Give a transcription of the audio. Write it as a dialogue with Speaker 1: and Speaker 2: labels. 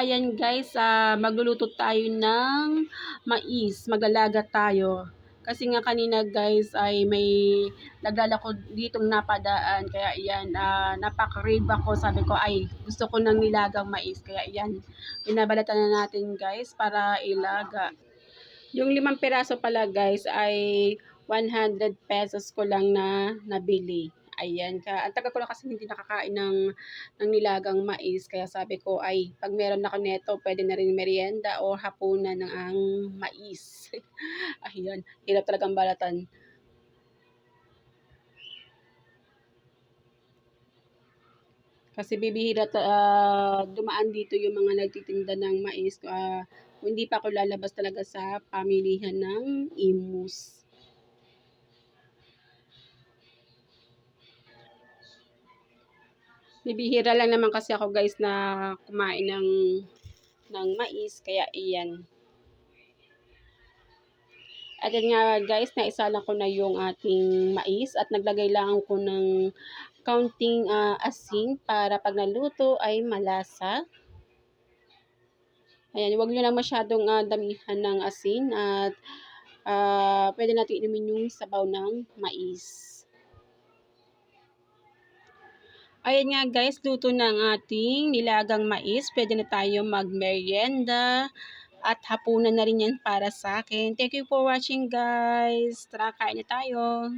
Speaker 1: Ayan guys, magluluto tayo ng mais. Maglalaga tayo. Kasi nga kanina guys ay may nagdala ko ditong napadaan. Kaya iyan, napakrave ako. Sabi ko ay gusto ko ng nilagang mais. Kaya iyan, binabalatan na natin guys para ilaga. Yung 5 piraso pala guys ay 100 pesos ko lang na nabili. Ayan, ang tagal ko lang kasi hindi nakakain ng nilagang mais. Kaya sabi ko ay pag meron ako neto, pwede na rin merienda o hapunan ng ang mais. Ayan, hirap talagang balatan. Kasi bibihira dumaan dito yung mga nagtitinda ng mais. Hindi pa ako lalabas talaga sa pamilihan ng Imus. Bibihira lang naman kasi ako guys na kumain ng mais. Kaya iyan. At yan nga guys, naisalang ko na yung ating mais at naglagay lang ako ng counting asin para pag naluto ay malasa. Ayan, huwag nyo lang masyadong damihan ng asin at pwede natin inumin yung sabaw ng mais. Ayan nga guys, luto na ang ating nilagang mais. Pwede na tayo magmerienda at hapunan na rin yan para sa akin. Thank you for watching guys. Tara, kain na tayo.